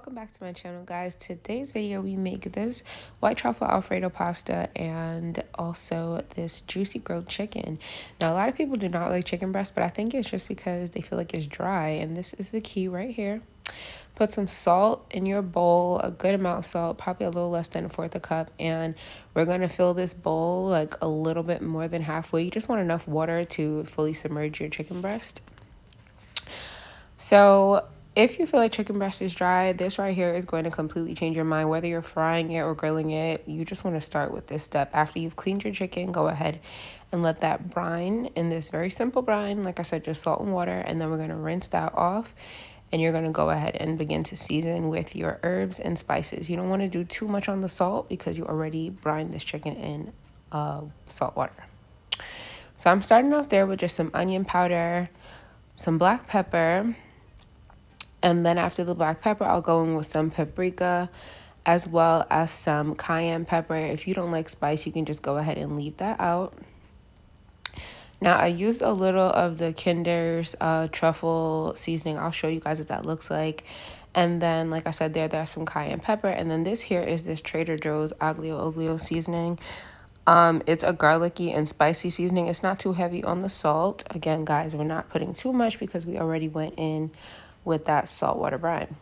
Welcome back to my channel, guys. Today's video we make this white truffle alfredo pasta and also this juicy grilled chicken. Now a lot of people do not like chicken breast, but I think it's just because they feel like it's dry, and this is the key right here. Put some salt in your bowl, a good amount of salt, probably a little less than a fourth a cup, and we're going to fill this bowl like a little bit more than halfway. You just want enough water to fully submerge your chicken breast. So if you feel like chicken breast is dry, this right here is going to completely change your mind. Whether you're frying it or grilling it, you just want to start with this step. After you've cleaned your chicken, go ahead and let that brine in this very simple brine. Like I said, just salt and water, and then we're going to rinse that off. And you're going to go ahead and begin to season with your herbs and spices. You don't want to do too much on the salt because you already brined this chicken in salt water. So I'm starting off there with just some onion powder, some black pepper, and then after the black pepper, I'll go in with some paprika as well as some cayenne pepper. If you don't like spice, you can just go ahead and leave that out. Now, I used a little of the Kinder's truffle seasoning. I'll show you guys what that looks like. And then, like I said, there's some cayenne pepper. And then this here is this Trader Joe's aglio olio seasoning. It's a garlicky and spicy seasoning. It's not too heavy on the salt. Again, guys, we're not putting too much because we already went in with that saltwater brine.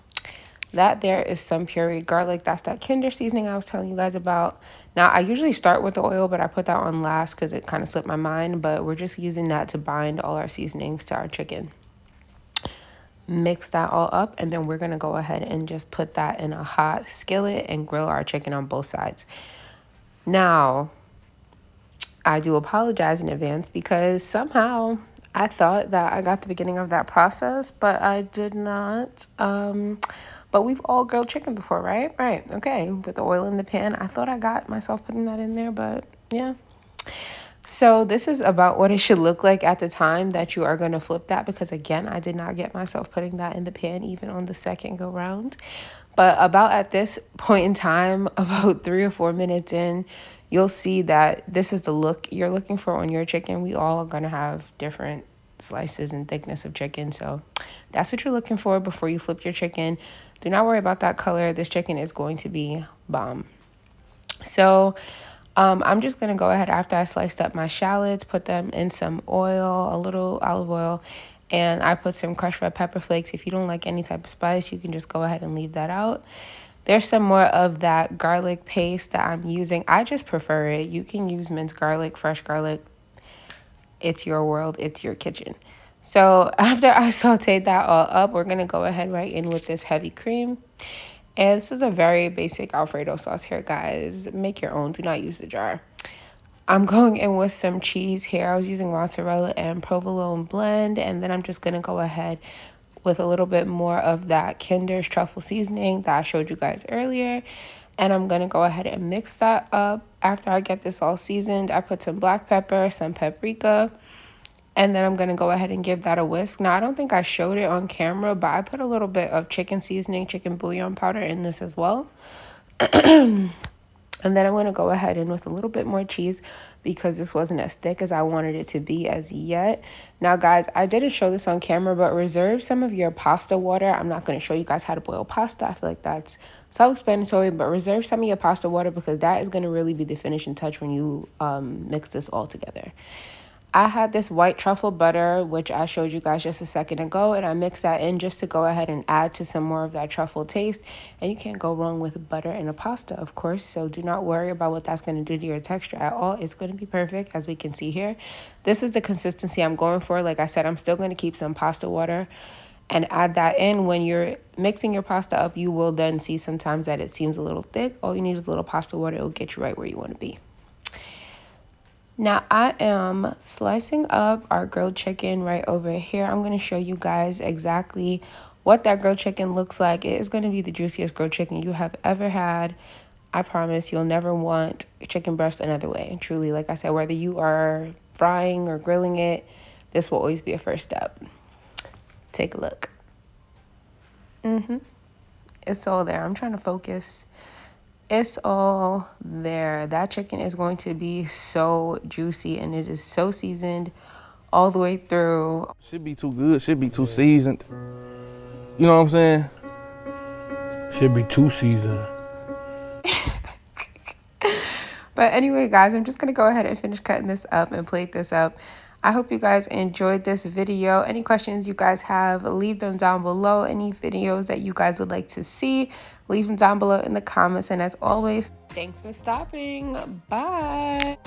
That there is some pureed garlic. That's that Kinder seasoning I was telling you guys about. Now, I usually start with the oil, but I put that on last because it kind of slipped my mind. But we're just using that to bind all our seasonings to our chicken. Mix that all up, and then we're going to go ahead and just put that in a hot skillet and grill our chicken on both sides. Now, I do apologize in advance because somehow I thought that I got the beginning of that process, but I did not. But we've all grilled chicken before, right? Right. Okay. With the oil in the pan. I thought I got myself putting that in there, but yeah. So this is about what it should look like at the time that you are going to flip that, because again, I did not get myself putting that in the pan even on the second go round. But about at this point in time, about 3 or 4 minutes in, you'll see that this is the look you're looking for on your chicken. We all are going to have different slices and thickness of chicken. So that's what you're looking for before you flip your chicken. Do not worry about that color. This chicken is going to be bomb. So I'm just going to go ahead after I sliced up my shallots, put them in some oil, a little olive oil, and I put some crushed red pepper flakes. If you don't like any type of spice, you can just go ahead and leave that out. There's some more of that garlic paste that I'm using. I just prefer it. You can use minced garlic, fresh garlic. It's your world. It's your kitchen. So after I sauteed that all up, we're going to go ahead right in with this heavy cream. And this is a very basic Alfredo sauce here, guys. Make your own. Do not use the jar. I'm going in with some cheese here. I was using mozzarella and provolone blend. And then I'm just going to go ahead with a little bit more of that Kinder's truffle seasoning that I showed you guys earlier. And I'm going to go ahead and mix that up. After I get this all seasoned, I put some black pepper, some paprika, and then I'm going to go ahead and give that a whisk. Now, I don't think I showed it on camera, but I put a little bit of chicken seasoning, chicken bouillon powder in this as well. And then I'm going to go ahead in with a little bit more cheese because this wasn't as thick as I wanted it to be as yet. Now, guys, I didn't show this on camera, but reserve some of your pasta water. I'm not going to show you guys how to boil pasta. I feel like that's self-explanatory, but reserve some of your pasta water because that is going to really be the finishing touch when you mix this all together. I had this white truffle butter, which I showed you guys just a second ago, and I mixed that in just to go ahead and add to some more of that truffle taste. And you can't go wrong with butter in a pasta, of course, so do not worry about what that's going to do to your texture at all. It's going to be perfect, as we can see here. This is the consistency I'm going for. Like I said, I'm still going to keep some pasta water and add that in. When you're mixing your pasta up, you will then see sometimes that it seems a little thick. All you need is a little pasta water. It will get you right where you want to be. Now, I am slicing up our grilled chicken right over here. I'm going to show you guys exactly what that grilled chicken looks like. It is going to be the juiciest grilled chicken you have ever had. I promise you'll never want chicken breast another way. Truly, like I said, whether you are frying or grilling it, this will always be a first step. Take a look. It's all there. I'm trying to focus. It's all there. That chicken is going to be so juicy, and it is so seasoned all the way through. Should be too good. Should be too seasoned. You know what I'm saying? Should be 2 seasons. But anyway, guys, I'm just going to go ahead and finish cutting this up and plate this up. I hope you guys enjoyed this video. Any questions you guys have, leave them down below. Any videos that you guys would like to see, leave them down below in the comments. And as always, thanks for stopping. Bye.